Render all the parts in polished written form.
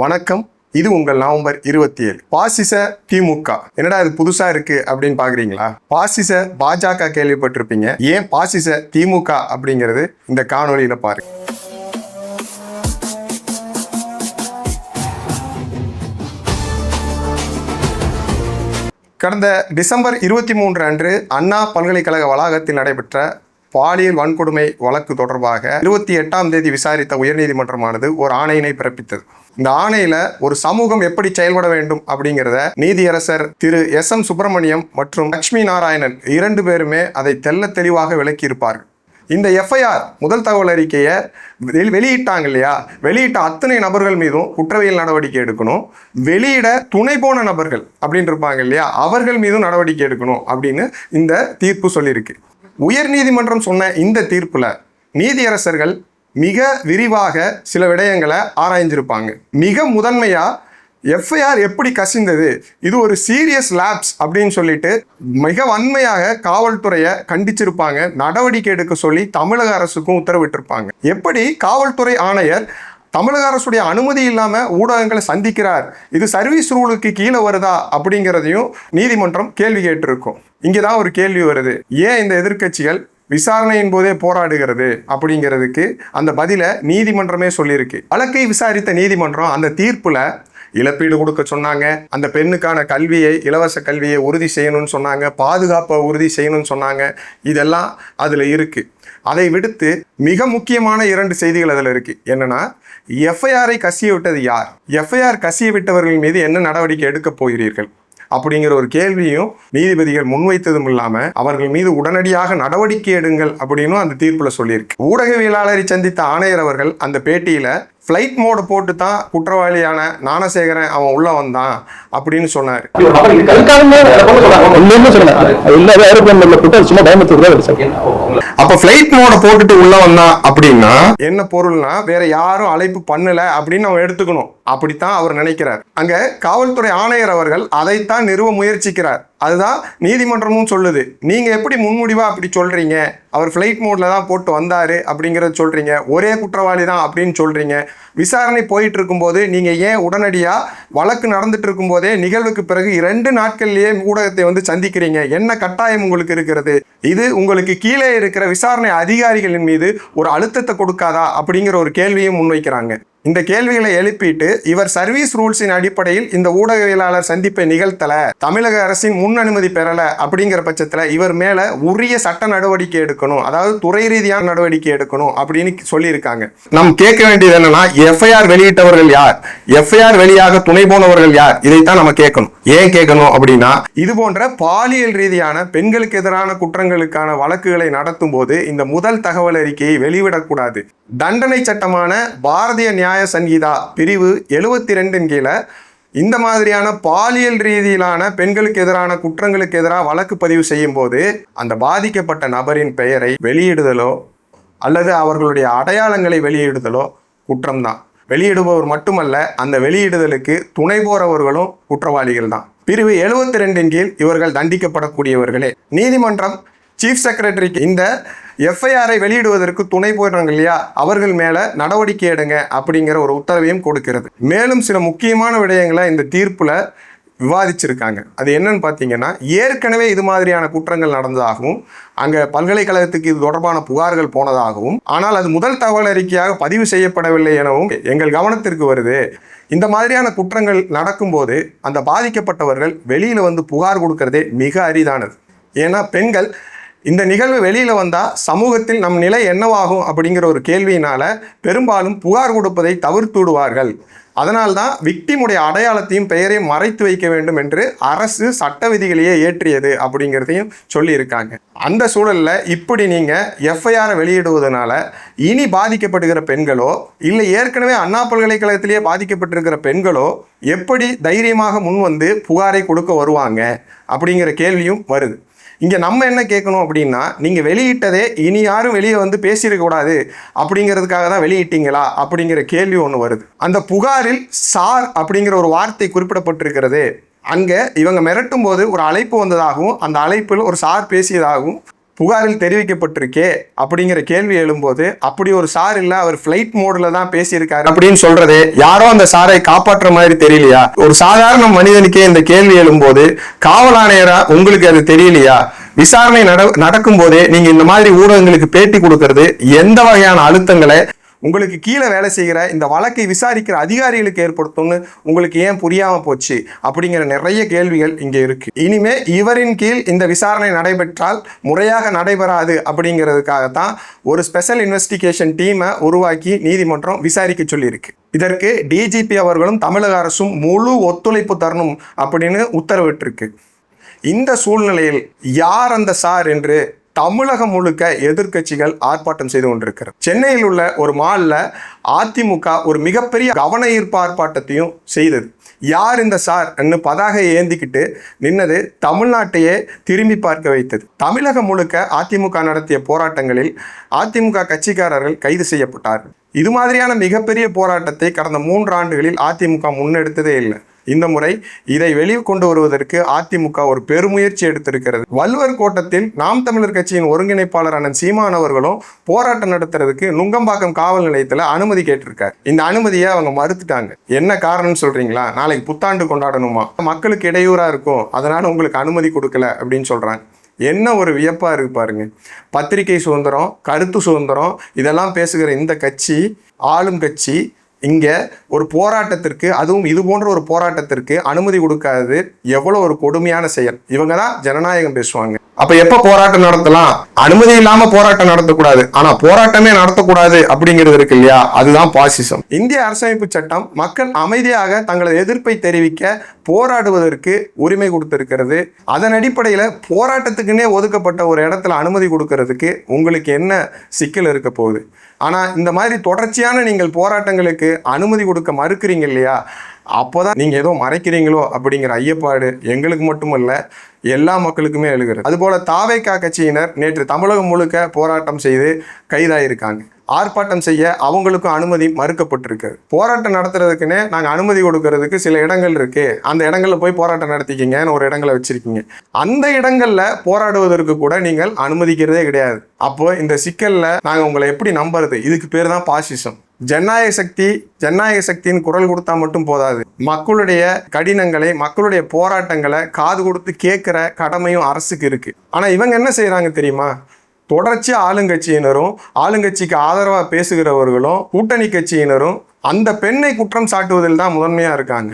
வணக்கம். இது உங்கள் நவம்பர் 27. பாசிச திமுக என்னடா இது புதுசா இருக்கு அப்படின்னு பாக்குறீங்களா? பாசிச பாஜக கேள்விப்பட்டிருப்பீங்க. ஏன் பாசிச திமுக அப்படிங்கிறது இந்த காணொலியில பாருங்க. கடந்த டிசம்பர் 23 அன்று அண்ணா பல்கலைக்கழக வளாகத்தில் நடைபெற்ற பாலியல் வன்கொடுமை வழக்கு தொடர்பாக 28ஆம் தேதி விசாரித்த உயர்நீதிமன்றமானது ஒரு ஆணையினை பிறப்பித்தது. இந்த ஆணையில ஒரு சமூகம் எப்படி செயல்பட வேண்டும் அப்படிங்கிறத நீதியரசர் திரு எஸ்.எம். சுப்பிரமணியம் மற்றும் லட்சுமி நாராயணன் 2 பேருமே அதை தெல்ல தெளிவாக விளக்கியிருப்பார்கள். இந்த எஃப்ஐஆர் முதல் தகவல் அறிக்கையை வெளியிட்டாங்க இல்லையா, வெளியிட்ட அத்தனை நபர்கள் மீதும் குற்றவியல் நடவடிக்கை எடுக்கணும். வெளியிட துணை போன நபர்கள் அப்படின்னு இருப்பாங்க இல்லையா, அவர்கள் மீதும் நடவடிக்கை எடுக்கணும் அப்படின்னு இந்த தீர்ப்பு சொல்லியிருக்கு. உயர்நீதிமன்றம் சொன்ன இந்த தீர்ப்புல நீதியரசர்கள் மிக விரிவாக சில விடயங்களை ஆராய்ஞ்சிருப்பாங்க. மிக முதன்மையா எஃப்ஐஆர் எப்படி கசிந்தது, இது ஒரு சீரியஸ் லேப்ஸ் அப்படின்னு சொல்லிட்டு மிக வன்மையாக காவல்துறையை கண்டிச்சிருப்பாங்க. நடவடிக்கை எடுக்க சொல்லி தமிழக அரசுக்கும் உத்தரவிட்டிருப்பாங்க. எப்படி காவல்துறை ஆணையர் தமிழக அரசுடைய அனுமதி இல்லாமல் ஊடகங்களை சந்திக்கிறார், இது சர்வீஸ் ரூலுக்கு கீழே வருதா அப்படிங்கிறதையும் நீதிமன்றம் கேள்வி கேட்டிருக்கும். இங்கே தான் ஒரு கேள்வி வருது, ஏன் இந்த எதிர்க்கட்சிகள் விசாரணையின் போதே போராடுகிறது அப்படிங்கிறதுக்கு அந்த பதிலை நீதிமன்றமே சொல்லியிருக்கு. வழக்கை விசாரித்த நீதிமன்றம் அந்த தீர்ப்புல இழப்பீடு கொடுக்க சொன்னாங்க, அந்த பெண்ணுக்கான கல்வியை, இலவச கல்வியை உறுதி செய்யணும்னு சொன்னாங்க, பாதுகாப்பை உறுதி செய்யணும்னு சொன்னாங்க. இதெல்லாம் அதில் இருக்கு. அதை விடுத்து மிக முக்கியமான 2 செய்திகள் அதில் இருக்கு. என்னன்னா, எஃப்ஐஆரை கசிய விட்டது யார், எஃப்ஐஆர் கசிய விட்டவர்கள் மீது என்ன நடவடிக்கை எடுக்க போகிறீர்கள் அப்படிங்கிற ஒரு கேள்வியும் நீதிபதிகள் முன்வைத்ததும் இல்லாம அவர்கள் மீது உடனடியாக நடவடிக்கை எடுங்கள் அப்படின்னு அந்த தீர்ப்புல சொல்லியிருக்கு. ஊடகவியலாளரை சந்தித்த ஆணையர் அவர்கள் அந்த பேட்டியில ஃப்ளைட் மோட போட்டு தான் குற்றவாளியான ஞானசேகரன் அவன் உள்ள வந்தான் அப்படின்னு சொன்னார். அப்ப ஃப்ளைட் மோட போட்டுட்டு உள்ள வந்தான் அப்படின்னா என்ன பொருள்னா, வேற யாரும் அழைப்பு பண்ணல அப்படின்னு அவன் எடுத்துக்கணும். அப்படித்தான் அவர் நினைக்கிறார். அங்க காவல்துறை ஆணையர் அவர்கள் அதைத்தான் நிறுவ முயற்சிக்கிறார். அதுதான் நீதிமன்றமும் சொல்லுது. நீங்க எப்படி முன்முடிவா அப்படி சொல்றீங்க, அவர் ஃப்ளைட் மோட்ல தான் போட்டு வந்தாரு அப்படிங்கறத சொல்றீங்க, ஒரே குற்றவாளி தான் அப்படின்னு சொல்றீங்க. விசாரணை போயிட்டு இருக்கும்போது நீங்க ஏன் உடனடியா வழக்கு நடந்துட்டு இருக்கும் போதே நிகழ்வுக்கு பிறகு 2 நாட்கள்லயே ஊடகத்தை சந்திக்கிறீங்க, என்ன கட்டாயம் உங்களுக்கு இருக்கிறது? இது உங்களுக்கு கீழே இருக்கிற விசாரணை அதிகாரிகளின் மீது ஒரு அழுத்தத்தை கொடுக்காதா அப்படிங்கிற ஒரு கேள்வியை முன்வைக்கிறாங்க. இந்த கேள்விகளை எழுப்பிட்டு இவர் சர்வீஸ் ரூல்ஸின் அடிப்படையில் இந்த ஊடகவியலாளர் சந்திப்பை நிகழ்த்தல, தமிழக அரசின் முன் அனுமதி பெறல அப்படிங்கிற பட்சத்துல இவர் மேல உரிய சட்ட நடவடிக்கை எடுக்கணும், அதாவது துறை ரீதியான நடவடிக்கை எடுக்கணும் அப்படின்னு சொல்லியிருக்காங்க. நாம் கேட்க வேண்டியது என்னன்னா, எஃப்ஐஆர் வெளியிட்டவர்கள் யார், எஃப்ஐஆர் வெளியாக துணை போனவர்கள் யார், இதைத்தான் நம்ம கேட்கணும். ஏன் கேட்கணும் அப்படின்னா, இது போன்ற பாலியல் ரீதியான பெண்களுக்கு எதிரான குற்றங்களுக்கான வழக்குகளை நடத்தும் போது இந்த முதல் தகவல் அறிக்கையை வெளிவிடக்கூடாது. தண்டனை சட்டமான பாரதிய நியாய சங்கீதா பிரிவு 72 கீழே இந்த மாதிரியான பாலியல் ரீதியிலான பெண்களுக்கு எதிரான குற்றங்களுக்கு எதிராக வழக்கு பதிவு செய்யும் போது அந்த பாதிக்கப்பட்ட நபரின் பெயரை வெளியிடுதலோ அல்லது அவர்களுடைய அடையாளங்களை வெளியிடுதலோ குற்றம்தான். வெளியிடுபவர் மட்டுமல்ல, அந்த வெளியிடுதலுக்கு துணை போறவர்களும் குற்றவாளிகள் தான். பிரிவு 72 கீழ் இவர்கள் தண்டிக்கப்படக்கூடியவர்களே. நீதிமன்றம் சீஃப் செக்ரட்டரிக்கு இந்த எஃப்ஐஆரை வெளியிடுவதற்கு துணை போடுறாங்க இல்லையா, அவர்கள் மேல நடவடிக்கை எடுங்க அப்படிங்கிற ஒரு உத்தரவையும் கொடுக்கிறது. மேலும் சில முக்கியமான விடயங்களை இந்த தீர்ப்புல விவாதிச்சிருக்காங்க. அது என்னன்னு பார்த்தீங்கன்னா, ஏற்கனவே இது மாதிரியான குற்றங்கள் நடந்ததாகவும் அங்கே பல்கலைக்கழகத்துக்கு இது தொடர்பான புகார்கள் போனதாகவும், ஆனால் அது முதல் தகவல் அறிக்கையாக பதிவு செய்யப்படவில்லை எனவும் எங்கள் கவனத்திற்கு வருது. இந்த மாதிரியான குற்றங்கள் நடக்கும்போது அந்த பாதிக்கப்பட்டவர்கள் வெளியில் புகார் கொடுக்கறதே மிக அரிதானது. ஏன்னா பெண்கள் இந்த நிகழ்வு வெளியில் வந்தால் சமூகத்தில் நம் நிலை என்னவாகும் அப்படிங்கிற ஒரு கேள்வியினால பெரும்பாலும் புகார் கொடுப்பதை தவிர்த்து விடுவார்கள். அதனால்தான் விக்டிமுடைய அடையாளத்தையும் பெயரையும் மறைத்து வைக்க வேண்டும் என்று அரசு சட்ட விதிகளையே ஏற்றியது அப்படிங்கிறதையும் சொல்லியிருக்காங்க. அந்த சூழலில் இப்படி நீங்கள் எஃப்ஐஆரை வெளியிடுவதனால இனி பாதிக்கப்படுகிற பெண்களோ இல்லை ஏற்கனவே அண்ணா பல்கலைக்கழகத்திலேயே பாதிக்கப்பட்டிருக்கிற பெண்களோ எப்படி தைரியமாக முன் புகாரை கொடுக்க வருவாங்க அப்படிங்கிற கேள்வியும் வருது. இங்கே நம்ம என்ன கேட்கணும் அப்படின்னா, நீங்கள் வெளியிட்டதே இனி யாரும் வெளியே பேசியிருக்கக்கூடாது அப்படிங்கிறதுக்காக தான் வெளியிட்டீங்களா அப்படிங்கிற கேள்வி ஒன்று வருது. அந்த புகாரில் சார் அப்படிங்கிற ஒரு வார்த்தை குறிப்பிடப்பட்டிருக்கிறது. அங்கே இவங்க மிரட்டும் போது ஒரு அழைப்பு வந்ததாகவும் அந்த அழைப்பில் ஒரு சார் பேசியதாகவும் புகாரில் தெரிவிக்கப்பட்டிருக்கே அப்படிங்கிற கேள்வி எழும்போது, அப்படி ஒரு சார் இல்ல, அவர் ஃபிளைட் மோட்ல தான் பேசியிருக்காரு அப்படின்னு சொல்றது யாரோ அந்த சாரை காப்பாற்ற மாதிரி தெரியலையா? ஒரு சாதாரண மனிதனுக்கே இந்த கேள்வி எழும்போது காவல் ஆணையரா உங்களுக்கு அது தெரியலையா? விசாரணை நடக்கும் போதே நீங்க இந்த மாதிரி ஊடகங்களுக்கு பேட்டி கொடுக்கறது எந்த வகையான அழுத்தங்களை உங்களுக்கு கீழே வேலை செய்கிற இந்த வழக்கை விசாரிக்கிற அதிகாரிகளுக்கு ஏற்படுத்தும்னு உங்களுக்கு ஏன் புரியாம போச்சு அப்படிங்கிற நிறைய கேள்விகள் இங்க இருக்கு. இனிமே இவரின் கீழ் இந்த விசாரணை நடைபெற்றால் முறையாக நடைபெறாது அப்படிங்கிறதுக்காகத்தான் ஒரு ஸ்பெஷல் இன்வெஸ்டிகேஷன் டீமை உருவாக்கி நீதிமன்றம் விசாரிக்க சொல்லியிருக்கு. இதற்கு டிஜிபி அவர்களும் தமிழக அரசும் முழு ஒத்துழைப்பு தரணும் அப்படின்னு உத்தரவிட்டிருக்கு. இந்த சூழ்நிலையில் யார் அந்த சார் என்று தமிழகம் முழுக்க எதிர்க்கட்சிகள் ஆர்ப்பாட்டம் செய்து கொண்டிருக்கிறது. சென்னையில் உள்ள ஒரு மால்ல அதிமுக ஒரு மிகப்பெரிய கவன ஈர்ப்பு ஆர்ப்பாட்டத்தையும் செய்தது. யார் இந்த சார் பதாகை ஏந்திக்கிட்டு நின்னது தமிழ்நாட்டையே திரும்பி பார்க்க வைத்தது. தமிழகம் முழுக்க அதிமுக நடத்திய போராட்டங்களில் அதிமுக கட்சிக்காரர்கள் கைது செய்யப்பட்டார்கள். இது மாதிரியான மிகப்பெரிய போராட்டத்தை கடந்த 3 ஆண்டுகளில் அதிமுக முன்னெடுத்ததே இல்லை. இந்த முறை இதை வெளியே கொண்டு வருவதற்கு அதிமுக ஒரு பெருமுயற்சி எடுத்திருக்கிறது. வள்ளுவர் கோட்டத்தில் நாம் தமிழர் கட்சியின் ஒருங்கிணைப்பாளர் அண்ணன் சீமான் அவர்களும் போராட்டம் நடத்துறதுக்கு நுங்கம்பாக்கம் காவல் நிலையத்தில் அனுமதி கேட்டிருக்காரு. இந்த அனுமதியை அவங்க மறுத்துட்டாங்க. என்ன காரணம்னு சொல்றீங்களா? நாளைக்கு புத்தாண்டு கொண்டாடணுமா, மக்களுக்கு இடையூறா இருக்கும், அதனால உங்களுக்கு அனுமதி கொடுக்கல அப்படின்னு சொல்றாங்க. என்ன ஒரு வியப்பா இருக்கு பாருங்க. பத்திரிகை சுதந்திரம், கருத்து சுதந்திரம் இதெல்லாம் பேசுகிற இந்த கட்சி, ஆளும் கட்சி, இங்க ஒரு போராட்டத்திற்கு, அதுவும் இது போன்ற ஒரு போராட்டத்திற்கு அனுமதி கொடுக்காதது எவ்வளவு ஒரு கொடுமையான செயல். இவங்க தான் ஜனநாயகம் பேசுவாங்க. அப்ப எப்ப போராட்டம் நடத்தலாம்? அனுமதி இல்லாம போராட்டம் நடத்தக்கூடாது. ஆனா போராட்டமே நடத்தக்கூடாது அப்படிங்கிறது இருக்கு இல்லையா, அதுதான் பாசிசம். இந்திய அரசமைப்பு சட்டம் மக்கள் அமைதியாக தங்களது எதிர்ப்பை தெரிவிக்க போராடுவதற்கு உரிமை கொடுத்திருக்கிறது. அதன் அடிப்படையில போராட்டத்துக்குன்னே ஒதுக்கப்பட்ட ஒரு இடத்துல அனுமதி கொடுக்கறதுக்கு உங்களுக்கு என்ன சிக்கல் இருக்க போகுது? ஆனா இந்த மாதிரி தொடர்ச்சியான நீங்கள் போராட்டங்களுக்கு அனுமதி கொடுக்க மறுக்கிறீங்க இல்லையா, அப்போதான் நீங்க ஏதோ மறைக்கிறீங்களோ அப்படிங்கிற ஐயப்பாடு எங்களுக்கு மட்டுமல்ல, எல்லா மக்களுக்குமே எழுகிறது. அதுபோல தாவேகா கட்சியினர் நேற்று தமிழகம் முழுக்க போராட்டம் செய்து கைதாயிருக்காங்க. ஆர்ப்பாட்டம் செய்ய அவங்களுக்கும் அனுமதி மறுக்கப்பட்டிருக்கு. போராட்டம் நடத்துறதுக்குன்னே நாங்கள் அனுமதி கொடுக்கறதுக்கு சில இடங்கள் இருக்கு, அந்த இடங்கள்ல போய் போராட்டம் நடத்திக்கிங்கன்னு ஒரு இடங்களை வச்சிருக்கீங்க. அந்த இடங்கள்ல போராடுவதற்கு கூட நீங்கள் அனுமதிக்கிறதே கிடையாது. அப்போ இந்த சிக்கல்ல நாங்கள் உங்களை எப்படி நம்புறது? இதுக்கு பேர் தான் பாசிசம். ஜனநாயக சக்தின்னு குரல் கொடுத்தா மட்டும் போதாது. மக்களுடைய கடினங்களை, மக்களுடைய போராட்டங்களை காது கொடுத்து கேட்கிற கடமையும் அரசுக்கு இருக்கு. ஆனா இவங்க என்ன செய்யறாங்க தெரியுமா? தொடர்ச்சி ஆளுங்கட்சியினரும், ஆளுங்கட்சிக்கு ஆதரவாக பேசுகிறவர்களும், கூட்டணி கட்சியினரும் அந்த பெண்ணை குற்றம் சாட்டுவதில் தான் முதன்மையா இருக்காங்க.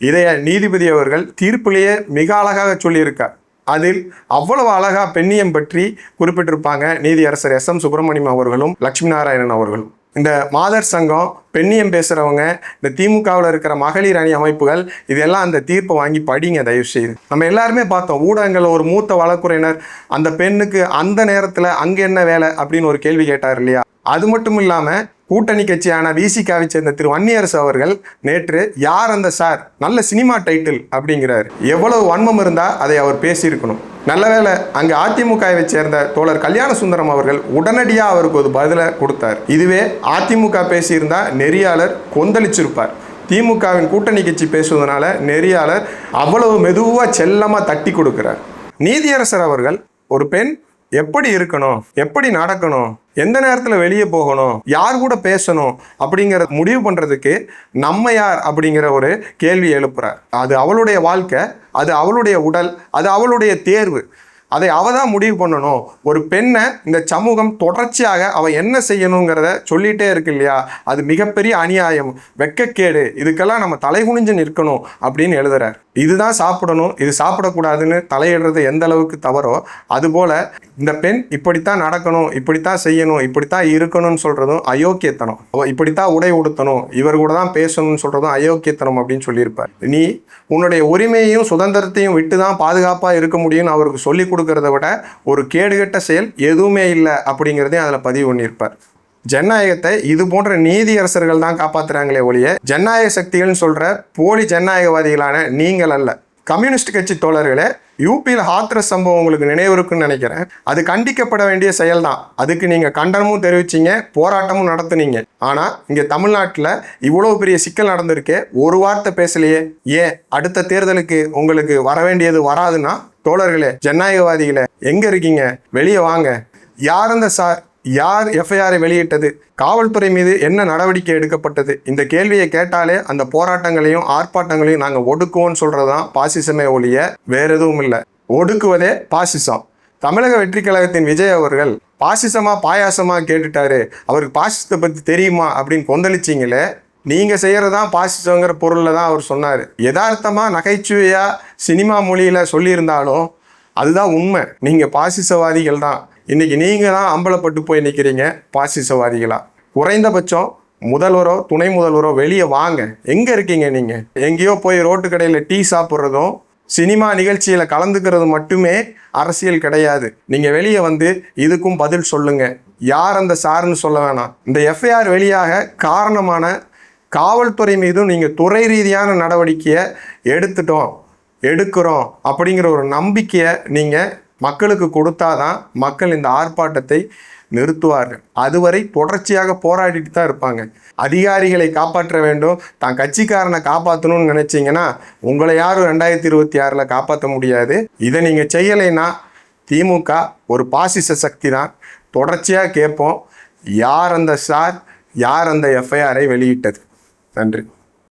இதைய நீதிபதி அவர்கள் தீர்ப்பிலேயே மிக அழகாக சொல்லியிருக்கார். அதில் அவ்வளவு அழகா பெண்ணியம் பற்றி குறிப்பிட்டிருப்பாங்க நீதியரசர் SM சுப்பிரமணியம் அவர்களும் லட்சுமி நாராயணன் அவர்களும். இந்த மாதர் சங்கம், பெண்ணியம் பேசுகிறவங்க, இந்த திமுகவில் இருக்கிற மகளிர் அணி அமைப்புகள், இதெல்லாம் அந்த தீர்ப்பை வாங்கி படிங்க தயவு செய்து. நம்ம எல்லாருமே பார்த்தோம் ஊடகங்கள், ஒரு மூத்த வழக்குரையினர் அந்த பெண்ணுக்கு அந்த நேரத்தில் அங்கே என்ன வேலை அப்படின்னு ஒரு கேள்வி கேட்டார் இல்லையா. அது மட்டும் இல்லாமல் கூட்டணி கட்சியான விசிகாவை சேர்ந்த திரு வன்னியரசு அவர்கள் நேற்று யார் அந்த சார், நல்ல சினிமா டைட்டில் அப்படிங்கிறார். எவ்வளவு வன்மம் இருந்தால் அதை அவர் பேசியிருக்கணும். நல்ல வேளை அங்கே அதிமுகவை சேர்ந்த தோழர் கல்யாண சுந்தரம் அவர்கள் உடனடியாக அவருக்கு ஒரு பதிலை கொடுத்தார். இதுவே அதிமுக பேசியிருந்தா நெறியாளர் கொந்தளிச்சிருப்பார். திமுகவின் கூட்டணி கட்சி பேசுவதனால நெறியாளர் அவ்வளவு மெதுவாக செல்லமாக தட்டி கொடுக்கிறார். நீதியரசர் அவர்கள் ஒரு பெண் எப்படி இருக்கணும், எப்படி நடக்கணும், எந்த நேரத்தில் வெளியே போகணும், யார் கூட பேசணும் அப்படிங்கிற முடிவு பண்ணுறதுக்கு நம்ம யார் அப்படிங்கிற ஒரு கேள்வி எழுப்புறார். அது அவளுடைய வாழ்க்கை, அது அவளுடைய உடல், அது அவளுடைய தேர்வு. அதை அவ தான் முடிவு பண்ணணும். ஒரு பெண்ணை இந்த சமூகம் தொடர்ச்சியாக அவ என்ன செய்யணுங்கிறத சொல்லிட்டே இருக்கு இல்லையா, அது மிகப்பெரிய அநியாயம், வெட்கக்கேடு, இதுக்கெல்லாம் நம்ம தலைகுனிஞ்சு நிற்கணும் அப்படின்னு எழுதுறார். இதுதான் சாப்பிடணும், இது சாப்பிடக்கூடாதுன்னு தலையிடுறது எந்த அளவுக்கு தவறோ, அதுபோல் இந்த பெண் இப்படித்தான் நடக்கணும், இப்படித்தான் செய்யணும், இப்படித்தான் இருக்கணும்னு சொல்கிறதும் அயோக்கியத்தனம். இப்படித்தான் உடை உடுத்தணும், இவர் கூட தான் பேசணும்னு சொல்கிறதும் அயோக்கியத்தனம் அப்படின்னு சொல்லியிருப்பார். நீ உன்னுடைய உரிமையையும் சுதந்திரத்தையும் விட்டு தான் பாதுகாப்பாக இருக்க முடியும்னு அவருக்கு சொல்லி கொடுக்கறத விட ஒரு கேடுகட்ட செயல் எதுவுமே இல்லை அப்படிங்கிறதையும் அதில் பதிவு பண்ணியிருப்பார். ஜனநாயகத்தை இது போன்ற நீதியரசர்கள் தான் காப்பாற்றுறாங்களே ஒழிய ஜனநாயக சக்திகள்னு சொல்கிற போலி ஜனநாயகவாதிகளான நீங்கள் அல்ல. கம்யூனிஸ்ட் கட்சி தோழர்களே, யூபியில் ஹாத்ரஸ் சம்பவம் உங்களுக்கு நினைவு இருக்குன்னு நினைக்கிறேன். அது கண்டிக்கப்பட வேண்டிய செயல் தான். அதுக்கு நீங்கள் கண்டனமும் தெரிவிச்சிங்க, போராட்டமும் நடத்துனீங்க. ஆனால் இங்கே தமிழ்நாட்டில் இவ்வளோ பெரிய சிக்கல் நடந்திருக்கே, ஒரு வார்த்தை பேசலையே. ஏன் அடுத்த தேர்தலுக்கு உங்களுக்கு வர வேண்டியது வராதுன்னா, தோழர்களே, ஜனநாயகவாதிகளே, எங்கே இருக்கீங்க? வெளியே வாங்க. யார் அந்த சார்? யார் எஃப்ஐஆரை வெளியிட்டது? காவல்துறை மீது என்ன நடவடிக்கை எடுக்கப்பட்டது? இந்த கேள்வியை கேட்டாலே அந்த போராட்டங்களையும் ஆர்ப்பாட்டங்களையும் நாங்கள் ஒடுக்குவோன்னு சொல்கிறது தான் பாசிசமே ஒழிய வேற எதுவும் இல்லை. ஒடுக்குவதே பாசிசம். தமிழக வெற்றி கழகத்தின் விஜய் அவர்கள் பாசிசமா பாயாசமா கேட்டுட்டாரு, அவருக்கு பாசிசத்தை பற்றி தெரியுமா அப்படின்னு கொந்தளிச்சிங்களே. நீங்கள் செய்கிறதான் பாசிசங்கிற பொருளில் தான் அவர் சொன்னார். யதார்த்தமாக நகைச்சுவையாக சினிமா மொழியில் சொல்லியிருந்தாலும் அதுதான் உண்மை. நீங்கள் பாசிசவாதிகள் தான். இன்னைக்கு நீங்கள் தான் அம்பலப்பட்டு போய் நிற்கிறீங்க பாசிசவாதிகளா. குறைந்தபட்சம் முதல்வரோ துணை முதல்வரோ வெளியே வாங்க. எங்கே இருக்கீங்க நீங்கள்? எங்கேயோ போய் ரோட்டு கடையில் டீ சாப்பிட்றதும் சினிமா நிகழ்ச்சியில் கலந்துக்கிறது மட்டுமே அரசியல் கிடையாது. நீங்கள் வெளியே வந்து இதுக்கும் பதில் சொல்லுங்க. யார் அந்த சார்னு சொல்ல வேணாம். இந்த எஃப்ஐஆர் வெளியாக காரணமான காவல்துறை மீதும் நீங்கள் துறை ரீதியான நடவடிக்கையை எடுக்கிறோம் அப்படிங்கிற ஒரு நம்பிக்கையை நீங்கள் மக்களுக்கு கொடுத்தாதான் மக்கள் இந்த ஆர்ப்பாட்டத்தை நிறுத்துவார்கள். அதுவரை தொடர்ச்சியாக போராடிட்டு தான் இருப்பாங்க. அதிகாரிகளை காப்பாற்ற வேண்டும், தான் கட்சிக்காரனை காப்பாற்றணும்னு நினைச்சிங்கன்னா உங்களை யாரும் 2026 காப்பாற்ற முடியாது. இதை நீங்கள் செய்யலைன்னா திமுக ஒரு பாசிச சக்தி தான். தொடர்ச்சியாக கேட்போம், யார் அந்த சார், யார் அந்த எஃப்ஐஆரை வெளியிட்டது? நன்றி.